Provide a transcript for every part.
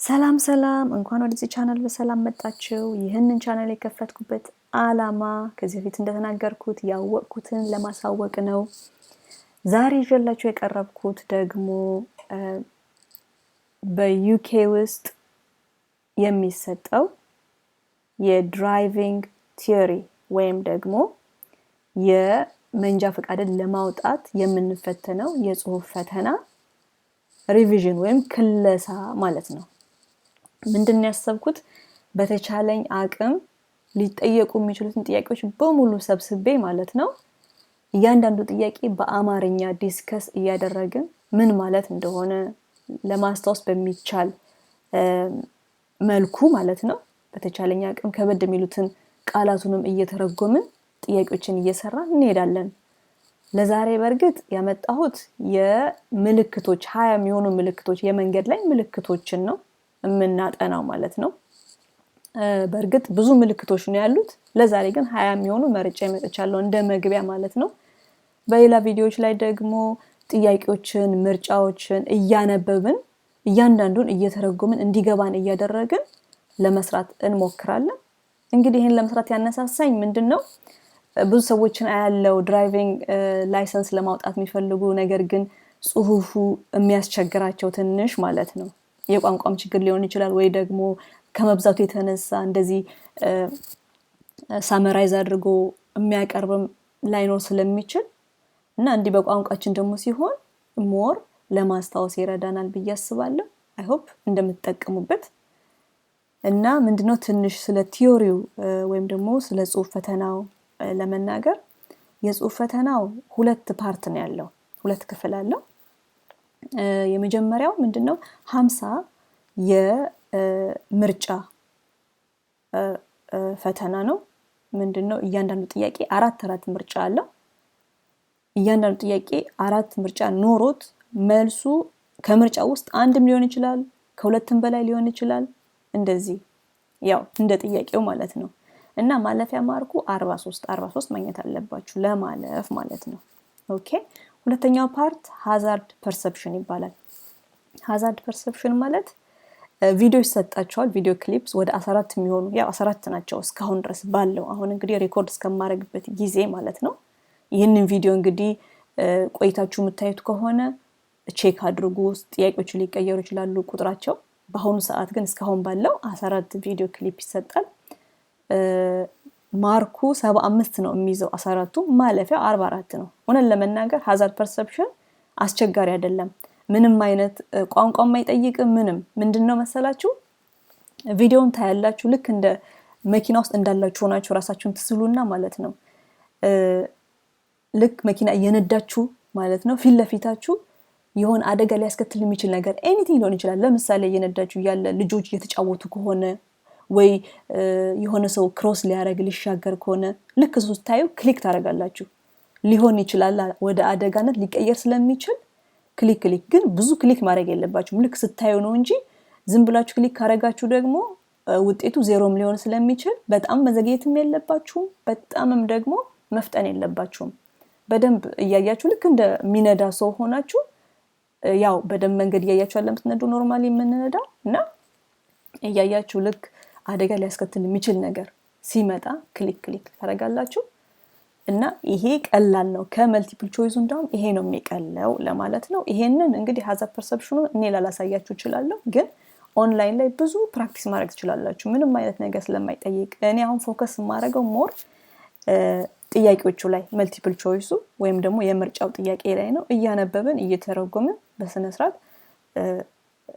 ሰላም ሰላም እንኳን ወደዚህ ቻናል በሰላም መጣችሁ። ይህንን ቻናል የከፈትኩበት ዓላማ ከዚህ በፊት እንደተናገርኩት ያወቅኩትን ለማሳወቅ ነው። ዛሬ ይዤላችሁ የቀረብኩት ደግሞ በዩኬ ውስጥ የሚሰጠው የድራይቪንግ ቲዮሪ ወይም ደግሞ የመንጃ ፈቃድን ለማውጣት የምንፈተነው የጽሁፍ ፈተና ሪቪዥን ወይም ክለሳ ማለት ነው። ምንድነው ያሰብኩት በተቻለኝ አቅም ሊጠየቁ የሚችሉትን ጥያቄዎች በሙሉ ሰብስቤ ማለት ነው እያንዳንዱ ጥያቄ በአማርኛ ዲስከስ እያደረግን ምን ማለት እንደሆነ ለማስታወስ በሚቻል መልኩ ማለት ነው በተቻለኝ አቅም ከበድ የሚሉትን ቃላቱንም እየተረጎምን ጥያቄዎችን እየሰራን እንሄዳለን። ለዛሬ በርግጥ ያመጣሁት የምልክቶች 20 የሚሆኑ ምልክቶች የመንገድ ላይ ምልክቶችን ነው የምናጠናው ማለት ነው። በርግጥ ብዙ ምልክቶች ነው ያሉት። ለዛሬ ግን 20 የሚሆኑ መርጬ መጥቻለሁ እንደ መግቢያ ማለት ነው። በሌላ ቪዲዮዎች ላይ ደግሞ ጥያቄዎችን ምርጫዎችን እያነበብን እያንዳንዱን እየተረጎምን እንዲገባን እያደረግን ለመስራት እንሞክራለን። እንግዲህ ይሄን ለመስራት ያነሳሳኝ ምንድነው ብዙ ሰዎችን አያለው ድራይቪንግ ላይሰንስ ለማውጣት የሚፈልጉ ነገር ግን ጽሁፉ የሚያስቸግራቸው ትንሽ ማለት ነው የቋንቋም ችግር ሊሆን ይችላል ወይ ደግሞ ከመብዛቱ የተነሳ እንደዚህ ሳመራይዝ አድርጎ የሚያቀርብም ላይኖር ስለሚችል እና እንዲህ በቋንቋችን ደግሞ ሲሆን ሞር ለማስታወስ ይረዳናል ብዬ አስባለሁ። አይ ሆፕ እንደምትጠቀሙበት እና ምንድነው ትንሽ ስለ ቲዮሪው ወይም ደግሞ ስለ ጽሁፍ ፈተናው ለመናገር የጽሁፍ ፈተናው ሁለት ፓርት ነው ያለው፣ ሁለት ክፍል አለው። የመጀመሪያው ምንድነው 50 የምርጫ ፈተና ነው። ምንድነው እያንዳንዱ ጥያቄ አራት ምርጫ አለው። እያንዳንዱ ጥያቄ አራት ምርጫ ኖሮት መልሱ ከምርጫ ውስጥ አንድም ሊሆን ይችላል ከሁለትም በላይ ሊሆን ይችላል እንደዚህ ያው እንደ ጥያቄው ማለት ነው። እና ማለፊያ ማርኩ 43 ማግኘት አለባችሁ ለማለፍ ማለት ነው። ኦኬ ሁለተኛው ፓርት ሃዛርድ ፐርሰፕሽን ይባላል። ሃዛርድ ፐርሰፕሽን ማለት ቪዲዮ ይሰጣቸዋል፣ ቪዲዮ ክሊፕስ ወደ 14 የሚሆኑ ያው 14 ናቸው እስካሁን ድረስ ባለው አሁን እንግዲህ ሪኮርድ እስከማረግበት ጊዜ ማለት ነው። ይህንን ቪዲዮ እንግዲህ ቆይታችሁ የምታዩት ከሆነ ቼክ አድርጉ፣ ጥያቄዎቹ ሊቀየሩ ይችላሉ ቁጥራቸው። በአሁኑ ሰዓት ግን እስካሁን ባለው 14 ቪዲዮ ክሊፕ ይሰጣል። ማርኩ 75 ነው የሚይዘው 14ቱ፣ ማለፊያው 44 ነው። ሆነን ለመናገር ሃዛርድ ፐርሰፕሽን አስቸጋሪ አይደለም። ምንም አይነት ቋንቋም አይጠይቅም። ምንድነው መሰላችሁ ቪዲዮውን ታያላችሁ ልክ እንደ መኪና ውስጥ እንዳላችሁ ሆናችሁ ራሳችሁን ትስሉና ማለት ነው ልክ መኪና እየነዳችሁ ማለት ነው ፊት ለፊታችሁ የሆነ አደጋ ሊያስከትል የሚችል ነገር ኤኒቲንግ ሊሆን ይችላል። ለምሳሌ እየነዳችሁ ያለ ልጆች እየተጫወቱ ከሆነ ወይ የሆነ ሰው ክሮስ ሊያረግ ሊሻገር ከሆነ ልክ እሱ ስታዩ ክሊክ ታረጋላችሁ። ሊሆን ይችላል ወደ አደጋነት ሊቀየር ስለሚችል ክሊክ ግን ብዙ ክሊክ ማድረግ የለባችሁም። ልክ ስታዩ ነው እንጂ ዝም ብላችሁ ክሊክ ካረጋችሁ ደግሞ ውጤቱ ዜሮም ሊሆን ስለሚችል በጣም መዘግየትም የለባችሁም፣ በጣምም ደግሞ መፍጠን የለባችሁም። በደንብ እያያችሁ ልክ እንደሚነዳ ሰው ሆናችሁ ያው በደንብ መንገድ እያያችሁ አለም ትነዱ ኖርማሊ የምንነዳው እና እያያችሁ ልክ አደጋ ሊያስከትል የሚችል ነገር ሲመጣ ክሊክ ታረጋላችሁ። እና ይሄ ቀላል ነው ከመልቲፕል ቾይሱ እንዳውም ይሄ ነው የሚቀለው ለማለት ነው። ይሄንን እንግዲህ ሃዛርድ ፐርሰፕሽኑ እኔ ላላሳያችሁ እችላለሁ፣ ግን ኦንላይን ላይ ብዙ ፕራክቲስ ማድረግ ትችላላችሁ ምንም አይነት ነገር ስለማይጠይቅ። እኔ አሁን ፎከስ የማደርገው ሞር ጥያቄዎቹ ላይ መልቲፕል ቾይሱ ወይም ደግሞ የምርጫው ጥያቄ ላይ ነው። እያነበብን እየተረጎምን በስነ ስርዓት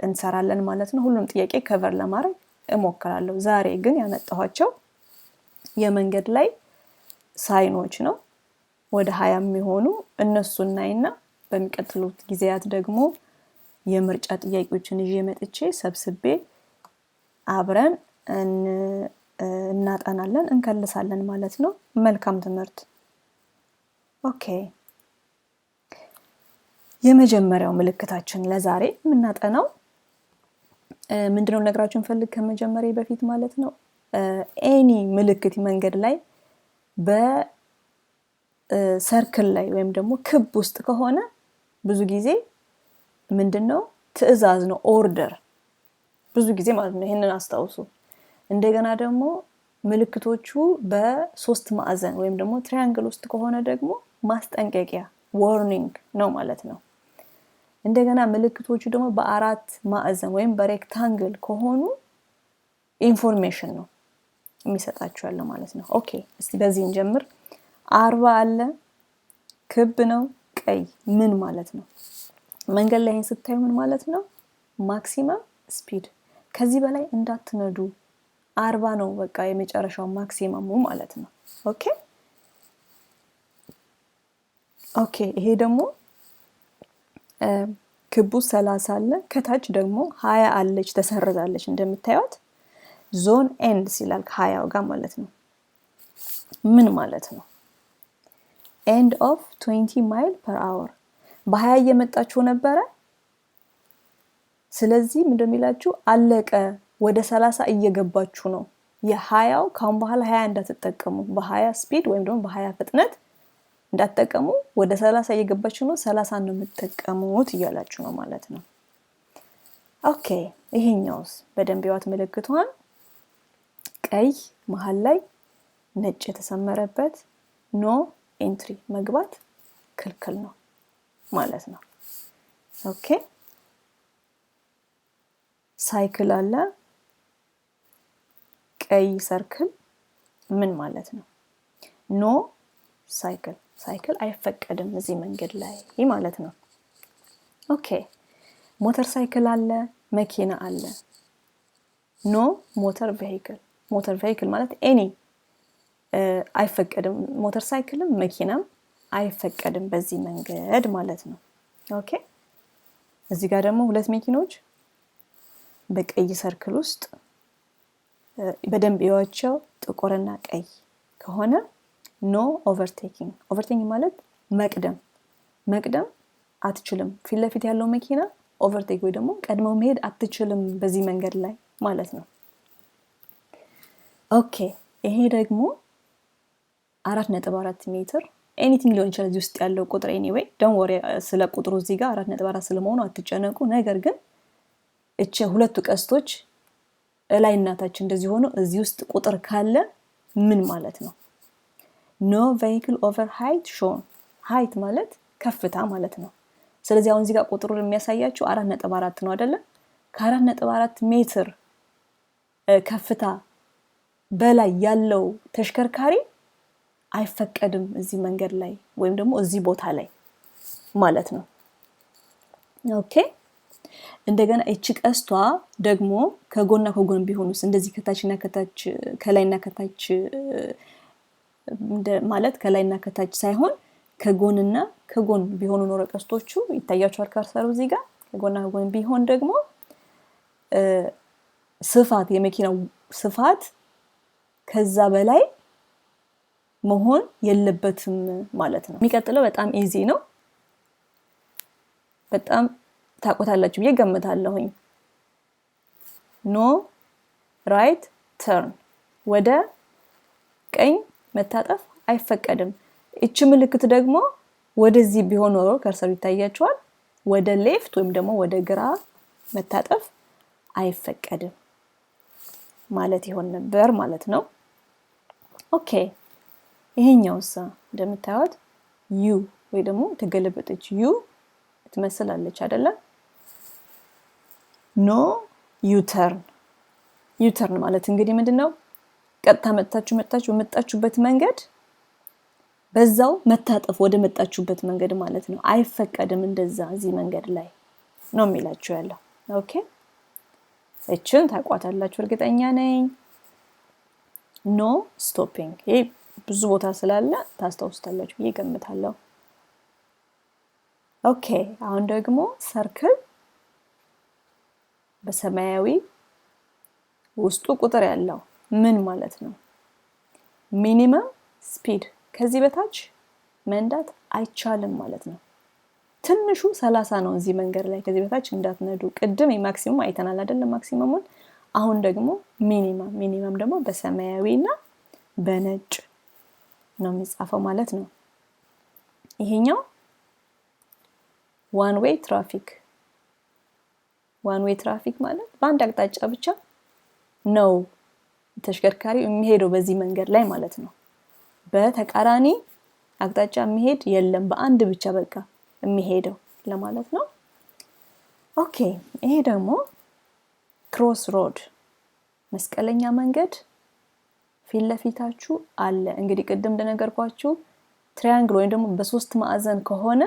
እንሰራለን ማለት ነው። ሁሉም ጥያቄ ከቨር ለማድረግ እሞክራለሁ። ዛሬ ግን ያመጣኋቸው የመንገድ ላይ ሳይኖች ነው። ወደ 20 የሚሆኑ እነሱን እናይና በሚቀጥሉት ጊዜያት ደግሞ የምርጫ ጥያቄዎችን ይዤ መጥቼ ሰብስቤ አብረን እናጠናለን እንከልሳለን ማለት ነው። መልካም ትምህርት። ኦኬ የመጀመሪያው ምልክታችን ለዛሬ የምናጠናው ምንድነው ነግራችሁን ፈልግ ከመጀመሪያ በፊት ማለት ነው ኤኒ ምልክት መንገድ ላይ በሰርክል ላይ ወይም ደግሞ ክብ ውስጥ ከሆነ ብዙ ጊዜ ምንድነው ትዕዛዝ ነው ኦርደር ብዙ ጊዜ ማለት ነው። ይሄንን አስታውሱ። እንደገና ደግሞ ምልክቶቹ በሶስት ማዕዘን ወይም ደግሞ ትራያንግል ውስጥ ከሆነ ደግሞ ማስጠንቀቂያ ዋርኒንግ ነው ማለት ነው። እንደገና ምልክቶቹ ደግሞ በአራት ማዕዘን ወይም በሬክታንግል ከሆኑ ኢንፎርሜሽን ነው የሚሰጣችሁ ያለው ማለት ነው። ኦኬ እስቲ በዚህ እንጀምር። 40 አለ፣ ክብ ነው፣ ቀይ ምን ማለት ነው? መንገድ ላይ ስታዩ ምን ማለት ነው? ማክሲመም ስፒድ፣ ከዚህ በላይ እንዳትነዱ 40 ነው በቃ የመጨረሻው ማክሲመሙ ማለት ነው። ኦኬ ኦኬ ይሄ ደግሞ ክቡ 30 አለ፣ ከታች ደግሞ 20 አለች ተሰርዛለች እንደምታዩት። ዞን ኤንድ ሲላል 20 ጋር ማለት ነው። ምን ማለት ነው? ኤንድ ኦፍ 20 ማይል ፐር አወር በ20 እየመጣችሁ ነበረ። ስለዚህ እንደሚላችሁ አለቀ፣ ወደ 30 እየገባችሁ ነው። የ20 ካሁን በኋላ 20 እንዳትጠቀሙ፣ በ20 ስፒድ ወይም ደግሞ በ20 ፍጥነት እንዳትጠቀሙ፣ ወደ 30 እየገባችሁ ነው፣ 30 ነው የምትጠቀሙት እያላችሁ ነው ማለት ነው። ኦኬ ይሄኛውስ በደንብ ያዋት ምልክቷን ቀይ መሃል ላይ ነጭ የተሰመረበት ኖ ኤንትሪ መግባት ክልክል ነው ማለት ነው። ኦኬ ሳይክል አለ፣ ቀይ ሰርክል ምን ማለት ነው? ኖ ሳይክል፣ ሳይክል አይፈቀድም እዚህ መንገድ ላይ ማለት ነው። ኦኬ ሞተር ሳይክል አለ፣ መኪና አለ። ኖ ሞተር ቬሂክል፣ ሞተር ቬሂክል ማለት ኤኒ አይፈቀድም። ሞተር ሳይክልም መኪናም አይፈቀድም በዚህ መንገድ ማለት ነው። ኦኬ እዚህ ጋር ደግሞ ሁለት መኪኖች በቀይ ሰርክል ውስጥ በደንብ ያዋቸው ጥቁርና ቀይ ከሆነ ኖ ኦቨርቴኪንግ፣ ኦቨርቴኪንግ ማለት መቅደም፣ መቅደም አትችልም። ፊት ለፊት ያለው መኪና ኦቨርቴክ ወይ ደግሞ ቀድመው መሄድ አትችልም በዚህ መንገድ ላይ ማለት ነው። ኦኬ ይሄ ደግሞ 4.4 ሜትር ኤኒቲንግ ሊሆን ይችላል እዚህ ውስጥ ያለው ቁጥር። ኤኒዌይ ዶንት ወሪ ስለ ቁጥሩ እዚህ ጋር 4.4 ስለመሆኑ አትጨነቁ። ነገር ግን እቺ ሁለቱ ቀስቶች ላይ እናታችን እንደዚህ ሆኖ እዚህ ውስጥ ቁጥር ካለ ምን ማለት ነው? ኖ ቬሂክል ኦቨር ሃይት ሾን፣ ሃይት ማለት ከፍታ ማለት ነው። ስለዚህ አሁን እዚህ ጋር ቁጥሩን የሚያሳያችሁ 4.4 ነው አይደለ? ከ4.4 ሜትር ከፍታ በላይ ያለው ተሽከርካሪ አይፈቀድም እዚህ መንገድ ላይ ወይም ደግሞ እዚህ ቦታ ላይ ማለት ነው። ኦኬ እንደገና እቺ ቀስቷ ደግሞ ከጎንና ከጎን ቢሆኑስ እንደዚህ ከታችና ከታች ከላይና ከታች ማለት ከላይና ከታች ሳይሆን ከጎንና ከጎን ቢሆኑ ኖሮ ቀስቶቹ ይታያቸዋል ካርሰሩ እዚህ ጋር ከጎንና ከጎን ቢሆን ደግሞ ስፋት የመኪናው ስፋት ከዛ በላይ መሆን የለበትም ማለት ነው። የሚቀጥለው በጣም ኢዚ ነው። በጣም ታቆታላችሁ ብዬ ገምታለሁኝ። ኖ ራይት ተርን፣ ወደ ቀኝ መታጠፍ አይፈቀድም። እቺ ምልክት ደግሞ ወደዚህ ቢሆን ኖሮ ከርሰሩ ይታያችኋል፣ ወደ ሌፍት ወይም ደግሞ ወደ ግራ መታጠፍ አይፈቀድም ማለት ይሆን ነበር ማለት ነው። ኦኬ ይሄኛውሳ እንደምታዩት ዩ ወይ ደግሞ ተገለበጠች ዩ ትመስላለች አይደለ? ኖ ዩተርን፣ ዩተርን ማለት እንግዲህ ምንድነው? ቀጥታ መጣችሁበት መንገድ በዛው መታጠፍ ወደ መጣችሁበት መንገድ ማለት ነው። አይፈቀድም እንደዛ እዚህ መንገድ ላይ ነው የሚላችሁ ያለው። ኦኬ እቺን ታቋታላችሁ እርግጠኛ ነኝ። ኖ ስቶፒንግ፣ ይሄ ብዙ ቦታ ስላለ ታስታውስታላችሁ ብዬ ገምታለሁ። ኦኬ አሁን ደግሞ ሰርክል በሰማያዊ ውስጡ ቁጥር ያለው ምን ማለት ነው? ሚኒመም ስፒድ፣ ከዚህ በታች መንዳት አይቻልም ማለት ነው። ትንሹ 30 ነው እዚህ መንገድ ላይ፣ ከዚህ በታች እንዳትነዱ። ቅድም የማክሲመም አይተናል አይደል? ማክሲመሙን። አሁን ደግሞ ሚኒመም፣ ሚኒመም ደግሞ በሰማያዊና በነጭ ነው የሚጻፈው ማለት ነው። ይሄኛው ዋን ዌይ ትራፊክ፣ ዋን ዌይ ትራፊክ ማለት በአንድ አቅጣጫ ብቻ ነው ተሽከርካሪው የሚሄደው በዚህ መንገድ ላይ ማለት ነው። በተቃራኒ አቅጣጫ የሚሄድ የለም፣ በአንድ ብቻ በቃ የሚሄደው ለማለት ነው። ኦኬ ይሄ ደግሞ ክሮስ ሮድ መስቀለኛ መንገድ ፊት ለፊታችሁ አለ። እንግዲህ ቅድም እንደነገርኳችሁ ትራያንግል ወይም ደግሞ በሶስት ማዕዘን ከሆነ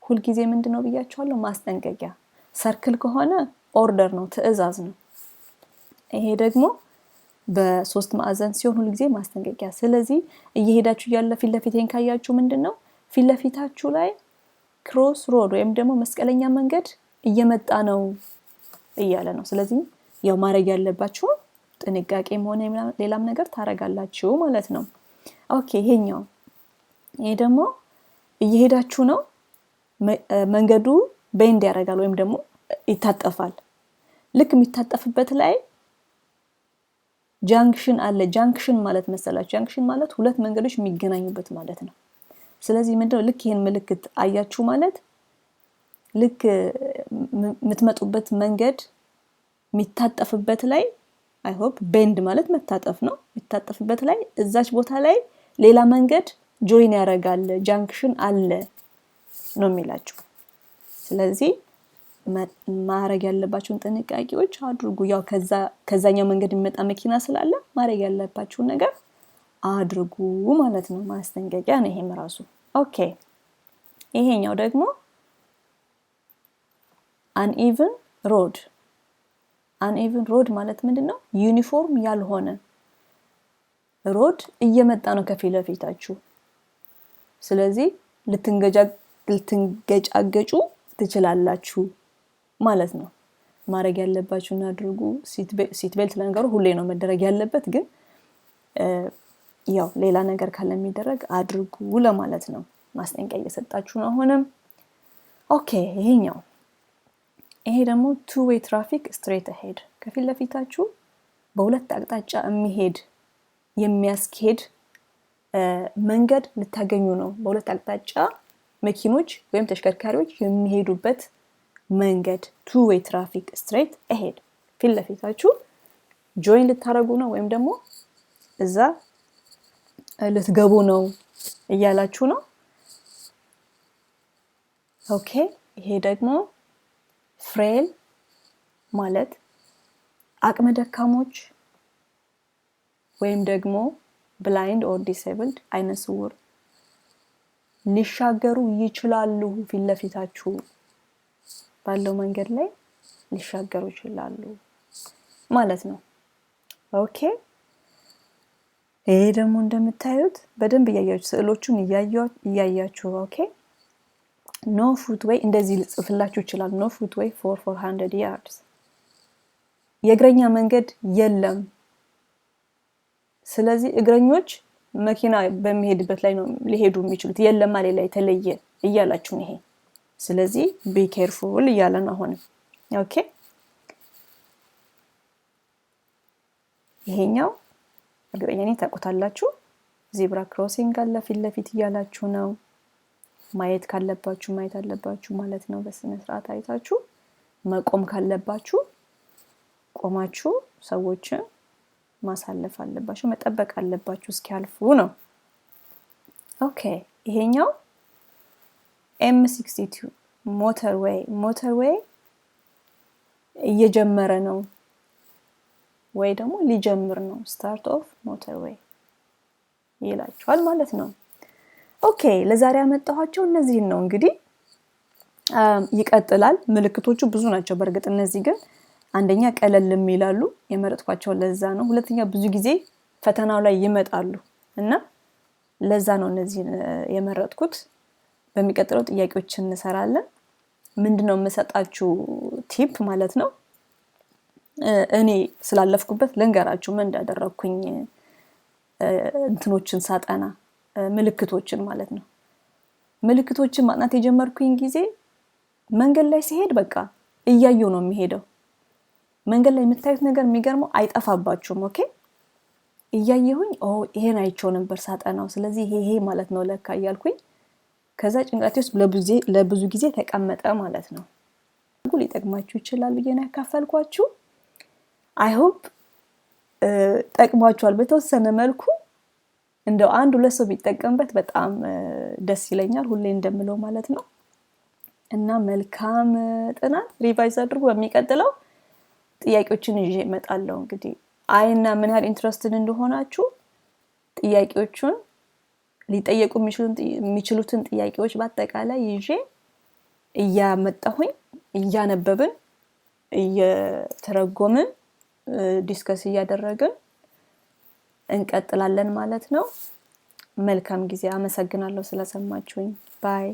ሁልጊዜ ምንድነው ብያችኋለሁ? ማስጠንቀቂያ። ሰርክል ከሆነ ኦርደር ነው፣ ትዕዛዝ ነው። ይሄ ደግሞ በሶስት ማዕዘን ሲሆን ሁልጊዜ ማስጠንቀቂያ። ስለዚህ እየሄዳችሁ ያለ ፊት ለፊቴን ካያችሁ ምንድነው ፊት ለፊታችሁ ላይ ክሮስ ሮድ ወይም ደግሞ መስቀለኛ መንገድ እየመጣ ነው እያለ ነው። ስለዚህ ያው ማድረግ ያለባችሁ ጥንቃቄም ሆነ ሌላም ነገር ታረጋላችሁ ማለት ነው። ኦኬ ይሄ ደግሞ እየሄዳችሁ ነው፣ መንገዱ ቤንድ ያደርጋል ወይም ደግሞ ይታጠፋል። ልክ የሚታጠፍበት ላይ ጃንክሽን አለ። ጃንክሽን ማለት መሰላችሁ? ጃንክሽን ማለት ሁለት መንገዶች የሚገናኙበት ማለት ነው። ስለዚህ ምንድነው ልክ ይሄን ምልክት አያችሁ ማለት ልክ የምትመጡበት መንገድ የሚታጠፍበት ላይ አይ ሆፕ ቤንድ ማለት መታጠፍ ነው። የሚታጠፍበት ላይ እዛች ቦታ ላይ ሌላ መንገድ ጆይን ያደርጋል፣ ጃንክሽን አለ ነው የሚላችሁ። ስለዚህ ማድረግ ያለባችሁን ጥንቃቄዎች አድርጉ። ያው ከዛኛው መንገድ የሚመጣ መኪና ስላለ ማድረግ ያለባችሁን ነገር አድርጉ ማለት ነው። ማስጠንቀቂያ ነው ይሄም ራሱ። ኦኬ ይሄኛው ደግሞ አንኢቭን ሮድ። አንኢቭን ሮድ ማለት ምንድነው? ዩኒፎርም ያልሆነ ሮድ እየመጣ ነው ከፊት ለፊታችሁ። ስለዚህ ልትንገጫገጩ ትችላላችሁ ማለት ነው። ማድረግ ያለባችሁን አድርጉ። ሲት ቤልት ለነገሩ ሁሌ ነው መደረግ ያለበት፣ ግን ያው ሌላ ነገር ካለ የሚደረግ አድርጉ ለማለት ነው። ማስጠንቀቂያ እየሰጣችሁ ነው አሁንም። ኦኬ ይሄ ደግሞ ቱ ዌይ ትራፊክ ስትሬት አሄድ። ከፊት ለፊታችሁ በሁለት አቅጣጫ የሚያስኬድ መንገድ ልታገኙ ነው። በሁለት አቅጣጫ መኪኖች ወይም ተሽከርካሪዎች የሚሄዱበት መንገድ ቱ ዌይ ትራፊክ ስትሬት አሄድ። ፊት ለፊታችሁ ጆይን ልታረጉ ነው ወይም ደግሞ እዛ ልትገቡ ነው እያላችሁ ነው። ኦኬ ይሄ ደግሞ ፍሬል ማለት አቅመ ደካሞች ወይም ደግሞ ብላይንድ ኦር ዲስኤብልድ አይነ ስውር ሊሻገሩ ይችላሉ። ፊት ለፊታችሁ ባለው መንገድ ላይ ሊሻገሩ ይችላሉ ማለት ነው። ኦኬ ይሄ ደግሞ እንደምታዩት በደንብ እያያችሁ ስዕሎቹን እያያችሁ ኦኬ ኖ ፉት ዌይ እንደዚህ ልጽፍላችሁ ይችላል። ኖ ፉት ዌይ for 400 yards የእግረኛ መንገድ የለም። ስለዚህ እግረኞች መኪና በሚሄድበት ላይ ነው ሊሄዱ የሚችሉት። የለም ሌላ የተለየ እያላችሁ ነው ይሄ። ስለዚህ ቢ ኬርፉል እያለ ነው አሁን። ኦኬ ይሄኛው እርግጠኛ ነኝ ታውቁታላችሁ። ዜብራ ክሮሲንግ አለ ፊት ለፊት እያላችሁ ነው። ማየት ካለባችሁ ማየት አለባችሁ ማለት ነው። በስነ ስርዓት አይታችሁ መቆም ካለባችሁ ቆማችሁ ሰዎችን ማሳለፍ አለባችሁ፣ መጠበቅ አለባችሁ እስኪያልፉ ነው። ኦኬ ይሄኛው M62 ሞተርዌይ እየጀመረ ነው ወይ ደግሞ ሊጀምር ነው። ስታርት ኦፍ ሞተርዌይ ይላችኋል ማለት ነው። ኦኬ ለዛሬ ያመጣኋቸው እነዚህን ነው። እንግዲህ ይቀጥላል። ምልክቶቹ ብዙ ናቸው በእርግጥ እነዚህ ግን አንደኛ ቀለልም ይላሉ የመረጥኳቸው ለዛ ነው። ሁለተኛ ብዙ ጊዜ ፈተናው ላይ ይመጣሉ እና ለዛ ነው እነዚህን የመረጥኩት። በሚቀጥለው ጥያቄዎችን እንሰራለን። ምንድነው የምሰጣችሁ ቲፕ ማለት ነው። እኔ ስላለፍኩበት ልንገራችሁ ምን እንዳደረኩኝ እንትኖችን ሳጠና ምልክቶችን ማለት ነው። ምልክቶችን ማጥናት የጀመርኩኝ ጊዜ መንገድ ላይ ሲሄድ በቃ እያየሁ ነው የሚሄደው። መንገድ ላይ የምታዩት ነገር የሚገርመው አይጠፋባችሁም። ኦኬ እያየሁኝ ይሄን አይቼው ነበር ሳጠናው፣ ስለዚህ ይሄ ማለት ነው ለካ እያልኩኝ ከዛ ጭንቅላቴ ውስጥ ለብዙ ጊዜ ተቀመጠ ማለት ነው። አድርጉ። ሊጠቅማችሁ ይችላል ብዬ ነው ያካፈልኳችሁ። አይ ሆፕ ጠቅሟችኋል በተወሰነ መልኩ። እንደው አንድ ሁለት ሰው ቢጠቀምበት በጣም ደስ ይለኛል፣ ሁሌ እንደምለው ማለት ነው። እና መልካም ጥናት ሪቫይዝ አድርጉ። በሚቀጥለው ጥያቄዎችን ይዤ እመጣለሁ። እንግዲህ አይና ምን ያህል ኢንትረስትድ እንደሆናችሁ ጥያቄዎቹን ሊጠየቁ የሚችሉትን ጥያቄዎች በአጠቃላይ ይዤ እያመጣሁኝ እያነበብን እየተረጎምን ዲስከስ እያደረግን እንቀጥላለን ማለት ነው። መልካም ጊዜ። አመሰግናለሁ ስለሰማችሁኝ። ባይ